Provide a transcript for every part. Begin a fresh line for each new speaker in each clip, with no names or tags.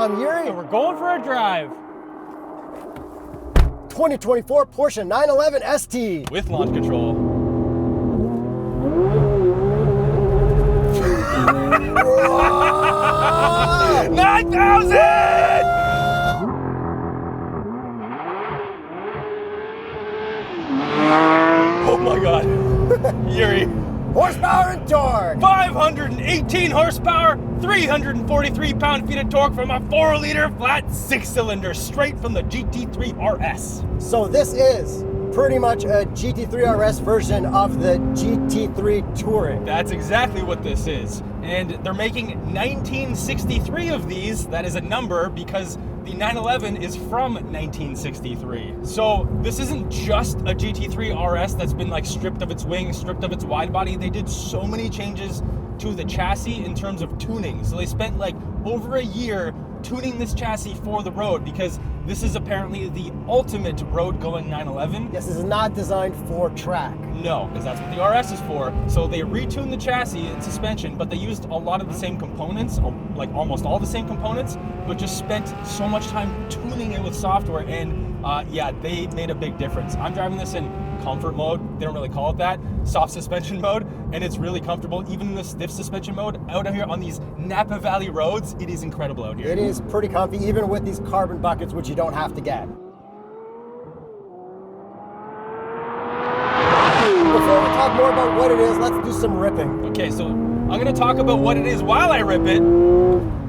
I'm Yuri.
And we're going for a drive.
2024 Porsche 911 ST.
With launch control.
Whoa!
9,000! Oh my God. Yuri.
Horsepower and torque.
518 horsepower, 343 pound-feet of torque from a 4-liter flat 6-cylinder straight from the GT3 RS.
So this is pretty much a GT3 RS version of the GT3 Touring.
That's exactly what this is. And they're making 1963 of these. That is a number because the 911 is from 1963. So this isn't just a GT3 RS that's been like stripped of its wings, stripped of its wide body. They did so many changes to the chassis in terms of tuning. So they spent like over a year tuning this chassis for the road because this is apparently the ultimate road-going 911.
Yes, this is not designed for track.
No, because that's what the RS is for. So they retuned the chassis and suspension, but they used a lot of the same components, like almost all the same components, but just spent so much time tuning it with software, and yeah, they made a big difference. I'm driving this in comfort mode. They don't really call it that. Soft suspension mode, and it's really comfortable. Even in the stiff suspension mode, out here on these Napa Valley roads, it is incredible out here.
It is pretty comfy, even with these carbon buckets, which you don't have to get. Before we talk more about what it is, let's do some ripping.
Okay, so I'm gonna talk about what it is while I rip it,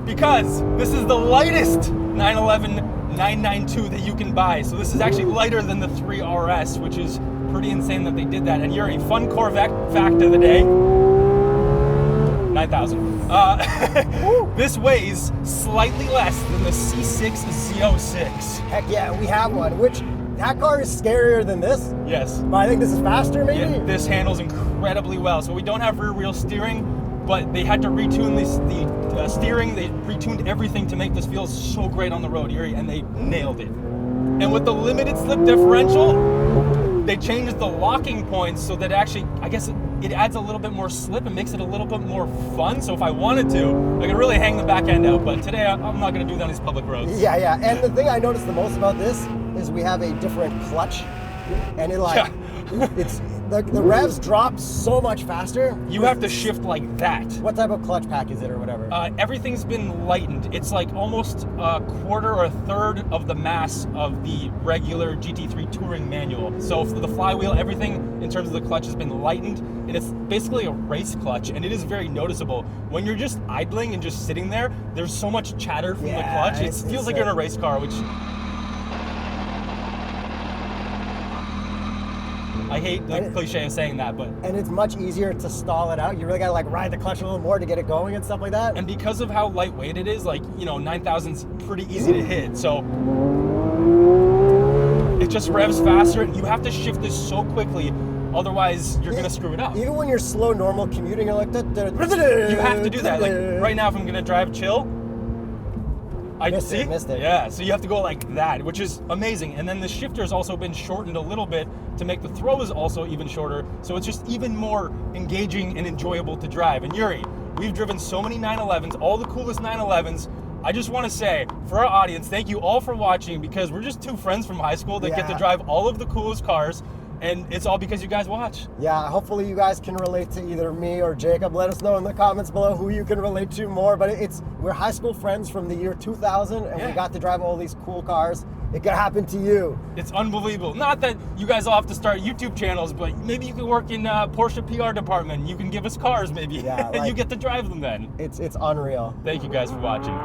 because this is the lightest 911 992 that you can buy. So this is actually lighter than the 3 RS, which is pretty insane that they did that. And you're a fun Corvette fact of the day. 9,000. This weighs slightly less than the C6 Z06.
Heck yeah, we have one, which that car is scarier than this.
Yes.
But I think this is faster, maybe?
Yeah, this handles incredibly well. So we don't have rear wheel steering, but they had to retune the steering. They retuned everything to make this feel so great on the road, Yuri, and they nailed it. And with the limited slip differential, they changed the locking points so that actually, I guess it adds a little bit more slip and makes it a little bit more fun. So if I wanted to, I could really hang the back end out. But today, I'm not going to do that on these public roads.
Yeah, yeah. And the thing I noticed the most about this is we have a different clutch, and it like it's the revs drop so much faster.
You have to shift like that.
What type of clutch pack is it or whatever?
Everything's been lightened. It's like almost a quarter or a third of the mass of the regular GT3 Touring manual. So for the flywheel, everything in terms of the clutch has been lightened, and it's basically a race clutch, and it is very noticeable. When you're just idling and just sitting there, there's so much chatter from the clutch. It feels like you're in a race car, which I hate the cliche of saying that, but...
And it's much easier to stall it out. You really gotta like ride the clutch a little more to get it going and stuff like that.
And because of how lightweight it is, like, you know, 9,000's pretty easy to hit, so... It just revs faster, and you have to shift this so quickly, otherwise you're gonna screw it up.
Even when you're slow, normal commuting, you're like...
You have to do that. Like, right now, if I'm gonna drive chill,
Missed it.
Yeah, so you have to go like that, which is amazing. And then the shifter's also been shortened a little bit to make the throws also even shorter, so it's just even more engaging and enjoyable to drive. And Yuri, we've driven so many 911s, all the coolest 911s. I just want to say, for our audience, thank you all for watching, because we're just two friends from high school that get to drive all of the coolest cars, and it's all because you guys watch.
Yeah, hopefully you guys can relate to either me or Jacob. Let us know in the comments below who you can relate to more. But we're high school friends from the year 2000, and we got to drive all these cool cars. It could happen to you.
It's unbelievable. Not that you guys all have to start YouTube channels, but maybe you can work in Porsche PR department. You can give us cars maybe, and like, you get to drive them then.
It's unreal.
Thank you guys for watching.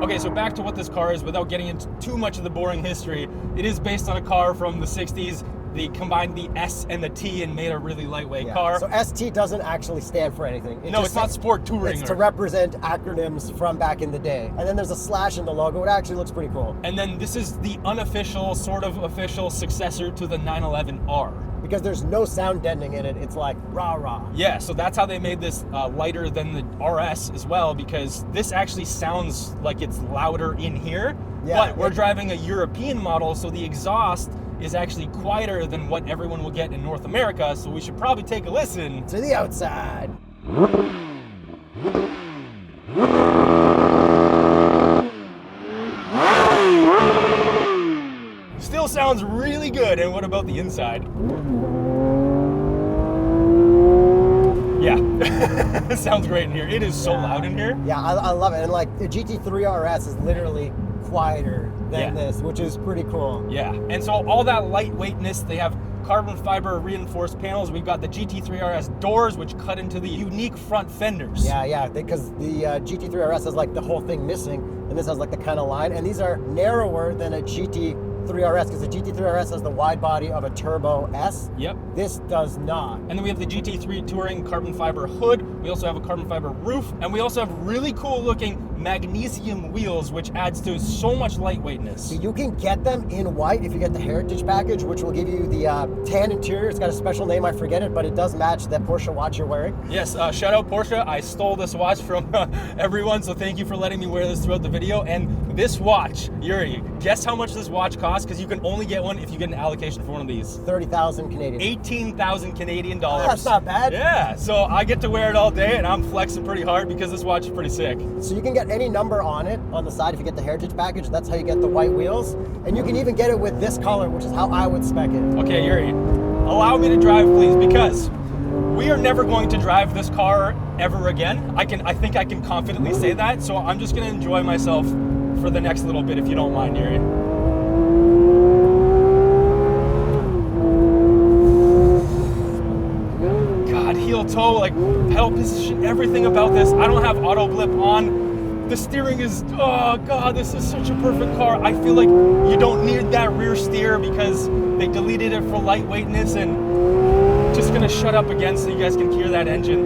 Okay, so back to what this car is without getting into too much of the boring history. It is based on a car from the 60s. They combined the S and the T and made a really lightweight car.
So ST doesn't actually stand for anything.
It's not sport touring.
It's to represent acronyms from back in the day. And then there's a slash in the logo. It actually looks pretty cool.
And then this is the unofficial, sort of official successor to the 911R.
Because there's no sound deadening in it. It's like rah rah.
Yeah, so that's how they made this lighter than the RS as well, because this actually sounds like it's louder in here. Yeah, but we're driving a European model, so the exhaust is actually quieter than what everyone will get in North America, so we should probably take a listen
to the outside.
Still sounds really good. And what about the inside? Yeah, it sounds great in here. It is so loud in here.
Yeah, I love it. And like the GT3 RS is literally quieter than this, which is pretty cool.
Yeah, and so all that lightweightness, they have carbon fiber reinforced panels. We've got the GT3 RS doors, which cut into the unique front fenders.
Yeah, because the GT3 RS has like the whole thing missing, and this has like the kind of line, and these are narrower than a GT3 RS, because the GT3 RS has the wide body of a Turbo S.
Yep.
This does not.
And then we have the GT3 Touring carbon fiber hood. We also have a carbon fiber roof, and we also have really cool looking magnesium wheels, which adds to so much lightweightness.
So you can get them in white if you get the Heritage package, which will give you the tan interior. It's got a special name, I forget it, but it does match that Porsche watch you're wearing.
Yes, shout out Porsche. I stole this watch from everyone, so thank you for letting me wear this throughout the video. And this watch, Yuri, guess how much this watch costs? Because you can only get one if you get an allocation for one of these.
30,000 Canadian.
18,000 Canadian dollars.
That's not bad.
Yeah, so I get to wear it all day, and I'm flexing pretty hard because this watch is pretty sick.
So you can get any number on it on the side if you get the Heritage package. That's how you get the white wheels. And you can even get it with this color, which is how I would spec it.
Okay, Yuri, allow me to drive, please, because we are never going to drive this car ever again. I think I can confidently say that, so I'm just gonna enjoy myself for the next little bit, if you don't mind, Yuri. God, heel toe, like pedal position, everything about this. I don't have auto blip on. The steering is, oh God, this is such a perfect car. I feel like you don't need that rear steer because they deleted it for lightweightness, and just gonna shut up again so you guys can hear that engine.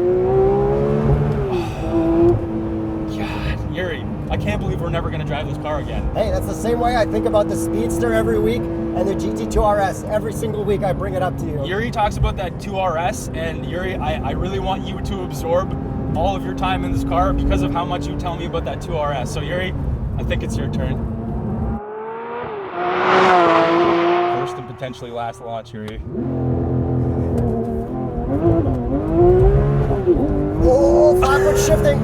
Oh, God, Yuri, I can't believe we're never gonna drive this car again.
Hey, that's the same way I think about the Speedster every week and the GT2 RS. Every single week I bring it up to you.
Yuri talks about that 2 RS, and Yuri, I really want you to absorb all of your time in this car because of how much you tell me about that 2 RS. So Yuri, I think it's your turn. First and potentially last launch, Yuri.
Oh, flat-foot shifting.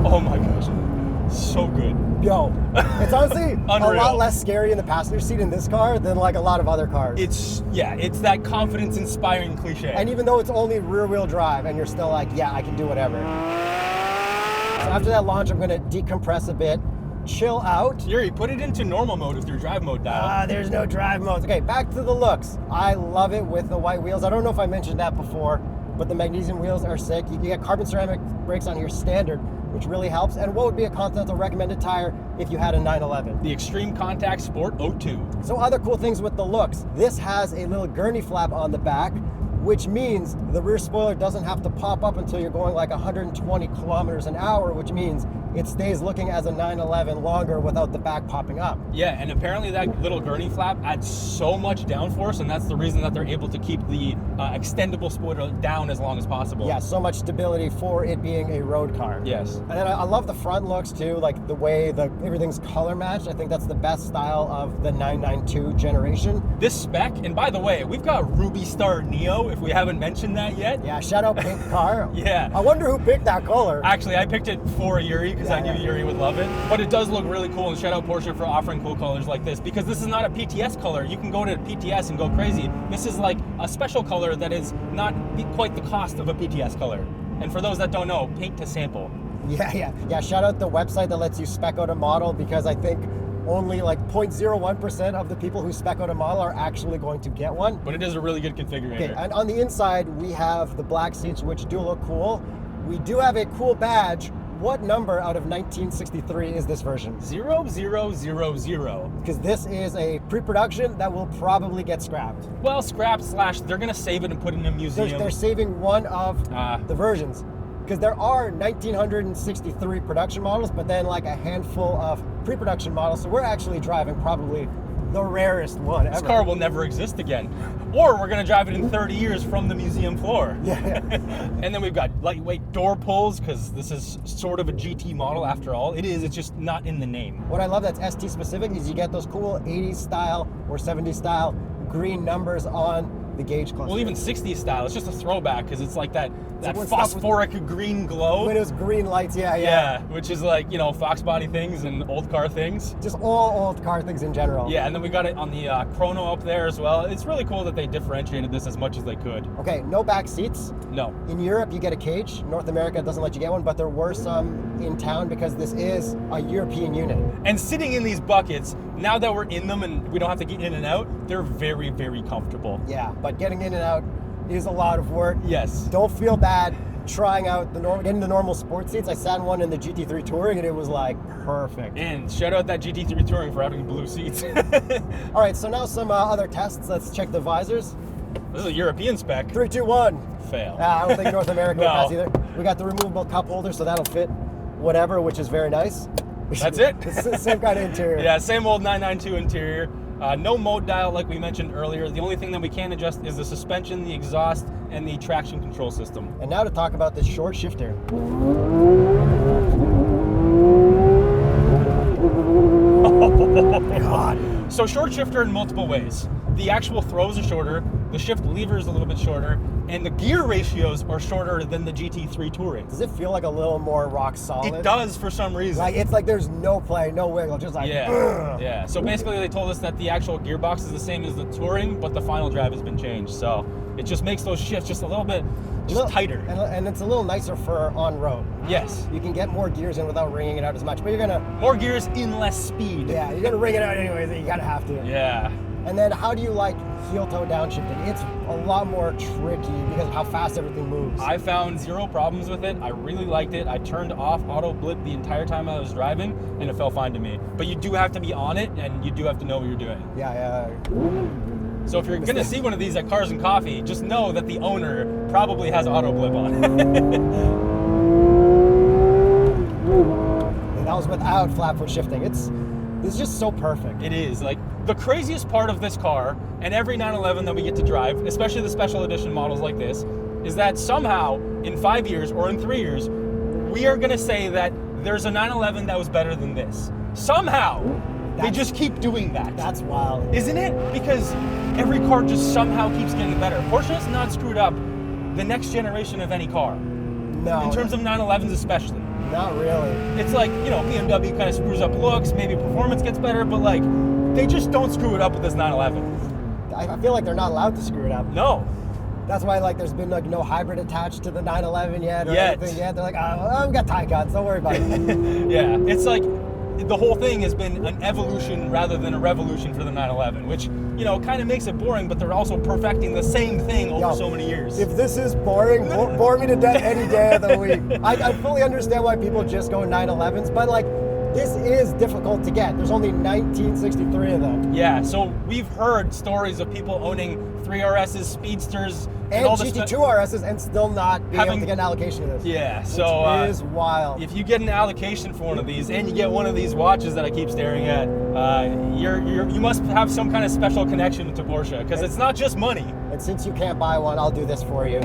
Oh my gosh, so good.
Yo, it's honestly a
Unreal.
lot less scary in the passenger seat in this car than like a lot of other cars.
It's that confidence-inspiring cliche.
And even though it's only rear-wheel drive and you're still like, yeah, I can do whatever. So after that launch, I'm gonna decompress a bit, chill out.
Yuri, put it into normal mode with your drive mode dial.
There's no drive modes. Okay, back to the looks. I love it with the white wheels. I don't know if I mentioned that before, but the magnesium wheels are sick. You get carbon ceramic brakes on here standard, which really helps. And what would be a Continental recommended tire if you had a 911?
The Extreme Contact Sport 02.
So other cool things with the looks. This has a little gurney flap on the back, which means the rear spoiler doesn't have to pop up until you're going like 120 kilometers an hour, which means it stays looking as a 911 longer without the back popping up.
Yeah, and apparently that little gurney flap adds so much downforce, and that's the reason that they're able to keep the extendable spoiler down as long as possible.
Yeah, so much stability for it being a road car.
Yes.
And then I love the front looks too, like the way everything's color matched. I think that's the best style of the 992 generation.
This spec, and by the way, we've got Ruby Star Neo, if we haven't mentioned that yet.
Yeah, shout out pink car.
Yeah.
I wonder who picked that color.
Actually, I picked it for Yuri because I knew Yuri would love it. But it does look really cool, and shout out Porsche for offering cool colors like this, because this is not a PTS color. You can go to PTS and go crazy. This is like a special color that is not quite the cost of a PTS color. And for those that don't know, paint to sample.
Yeah. Shout out the website that lets you spec out a model, because I think only like 0.01% of the people who spec out a model are actually going to get one.
But it is a really good configurator.
Okay, and on the inside, we have the black seats, which do look cool. We do have a cool badge. What number out of 1963 is this version?
0000.
Because this is a pre-production that will probably get scrapped.
Well, scrap / they're gonna save it and put it in a museum.
They're saving one of the versions. Because there are 1963 production models, but then like a handful of pre-production models. So we're actually driving probably the rarest one ever.
This car will never exist again. or we're gonna drive it in 30 years from the museum floor.
Yeah.
And then we've got lightweight door pulls, because this is sort of a GT model after all. It is, it's just not in the name.
What I love that's ST specific is you get those cool 80s style or 70s style green numbers on the gauge cluster.
Well, even 60s style, it's just a throwback, because it's like that
like when
phosphoric green glow.
When it was green lights, yeah.
Yeah, which is like, you know, Fox body things and old car things.
Just all old car things in general.
Yeah, and then we got it on the chrono up there as well. It's really cool that they differentiated this as much as they could.
Okay, no back seats.
No.
In Europe, you get a cage. North America doesn't let you get one, but there were some in town because this is a European unit.
And sitting in these buckets, now that we're in them and we don't have to get in and out, they're very, very comfortable.
Yeah, but getting in and out is a lot of work.
Yes.
Don't feel bad trying out getting the normal sports seats. I sat in one in the GT3 Touring and it was like perfect.
And shout out that GT3 Touring for having blue seats.
All right, so now some other tests. Let's check the visors.
This is a European spec.
3, 2, 1.
Fail.
I don't think North America will
No.
pass either. We got the removable cup holder, so that'll fit whatever, which is very nice.
That's it?
It's the same kind of interior.
Yeah, same old 992 interior. No mode dial like we mentioned earlier. The only thing that we can adjust is the suspension, the exhaust, and the traction control system.
And now to talk about this short shifter. God.
So short shifter in multiple ways. The actual throws are shorter, the shift lever is a little bit shorter, and the gear ratios are shorter than the GT3 Touring.
Does it feel like a little more rock solid?
It does for some reason.
Like it's like there's no play, no wiggle, just like
Yeah,
ugh.
yeah. So basically they told us that the actual gearbox is the same as the Touring, but the final drive has been changed. So it just makes those shifts just a little bit tighter.
And it's a little nicer for on road.
Yes.
You can get more gears in without wringing it out as much, but you're gonna
More gears in less speed.
yeah, you're gonna wring it out anyways. You gotta have to.
Yeah.
And then how do you like heel toe downshifting? It's a lot more tricky because of how fast everything moves.
I found zero problems with it. I really liked it. I turned off auto blip the entire time I was driving, and it felt fine to me. But you do have to be on it, and you do have to know what you're doing.
Yeah.
So if you're gonna see one of these at Cars and Coffee, just know that the owner probably has auto blip on.
And that was without flat foot shifting. This is just so perfect.
It is. Like, the craziest part of this car, and every 911 that we get to drive, especially the special edition models like this, is that somehow, in 5 years or in 3 years, we are gonna say that there's a 911 that was better than this. Somehow! They just keep doing that.
That's wild.
Isn't it? Because every car just somehow keeps getting better. Porsche has not screwed up the next generation of any car.
No.
In terms of 911s especially.
Not really.
It's like, you know, BMW kind of screws up looks, maybe performance gets better, but like, they just don't screw it up with this 911.
I feel like they're not allowed to screw it up.
No.
That's why like there's been like no hybrid attached to the 911 yet or
Yet.
anything yet. They're like, oh, we got tie cuts, don't worry about it.
Yeah, it's like, the whole thing has been an evolution rather than a revolution for the 911, which, you know, kind of makes it boring, but they're also perfecting the same thing over so many years.
If this is boring, bore me to death any day of the week. I fully understand why people just go 911s, but like, this is difficult to get. There's only 1963 of them.
Yeah, so we've heard stories of people owning 3 RSs, Speedsters,
And
all
GT2 RSs and still not being able to get an allocation of this.
Yeah, so
Which is wild.
if you get an allocation for one of these, and you get one of these watches that I keep staring at, you must have some kind of special connection to Porsche, because it's not just money.
And since you can't buy one, I'll do this for you.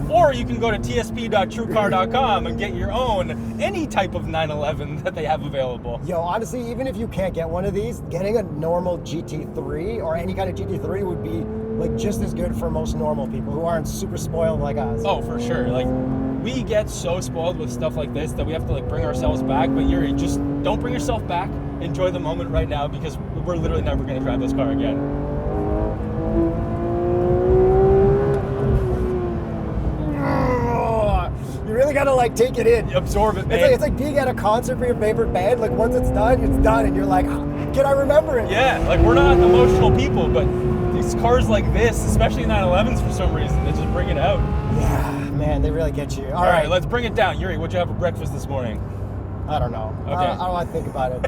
Or you can go to tsp.truecar.com and get your own, any type of 911 that they have available.
Yo, honestly, even if you can't get one of these, getting a normal GT3 or any kind of GT3 would be like just as good for most normal people who aren't super spoiled like us.
Oh, for sure. Like, we get so spoiled with stuff like this that we have to like bring ourselves back, but Yuri, just don't bring yourself back. Enjoy the moment right now, because we're literally never going to drive this car again.
You really gotta like take it in.
Absorb it, man.
It's like being at a concert for your favorite band. Like once it's done, and you're like, can I remember it?
Yeah, like we're not emotional people, but these cars like this, especially 911s for some reason, they just bring it out.
Yeah, man, they really get you.
All right, let's bring it down. Yuri, what'd you have for breakfast this morning?
I don't know.
Okay.
I don't want to think about it.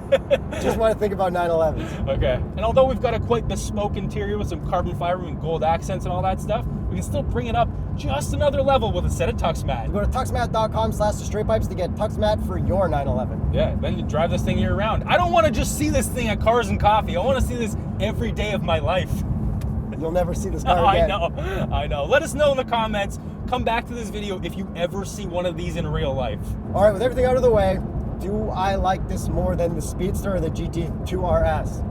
Just want to think about 911s.
Okay. And although we've got a quite bespoke interior with some carbon fiber and gold accents and all that stuff, we can still bring it up just another level with a set of TuxMat.
Go to TuxMat.com/TheStraightPipes to get TuxMat for your 911.
Yeah, then you drive this thing year round. I don't want to just see this thing at Cars and Coffee. I want to see this every day of my life.
You'll never see this car again.
I know. Let us know in the comments. Come back to this video if you ever see one of these in real life.
All right, with everything out of the way, do I like this more than the Speedster or the GT2 RS?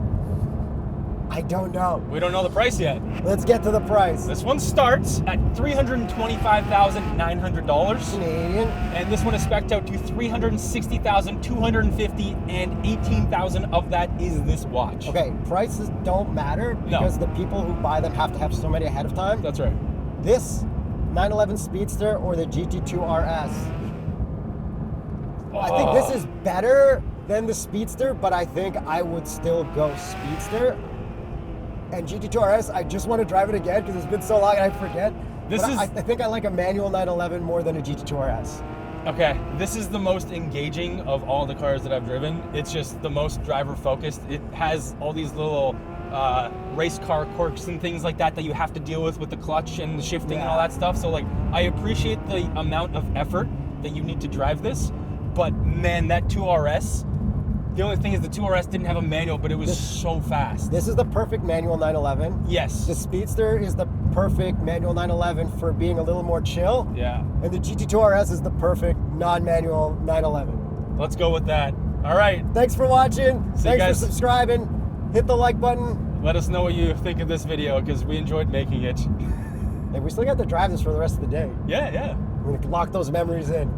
I don't know.
We don't know the price yet.
Let's get to the price.
This one starts at $325,900.
Canadian.
And this one is spec'd out to $360,250, and $18,000 of that is this watch.
Okay, prices don't matter because the people who buy them have to have so many ahead of time.
That's right.
This 911 Speedster or the GT2 RS. I think this is better than the Speedster, but I think I would still go Speedster. And GT2 RS, I just want to drive it again because it's been so long and I forget. I think I like a manual 911 more than a GT2 RS.
Okay, this is the most engaging of all the cars that I've driven. It's just the most driver focused. It has all these little race car quirks and things like that you have to deal with the clutch and the shifting and all that stuff. So like, I appreciate the amount of effort that you need to drive this, but man, that 2RS, the only thing is the 2RS didn't have a manual, but it was so fast.
This is the perfect manual 911.
Yes.
The Speedster is the perfect manual 911 for being a little more chill.
Yeah.
And the GT2 RS is the perfect non-manual 911.
Let's go with that. All right.
Thanks for watching.
See you guys.
For subscribing. Hit the like button.
Let us know what you think of this video because we enjoyed making it.
And we still got to drive this for the rest of the day.
Yeah.
We're going to lock those memories in.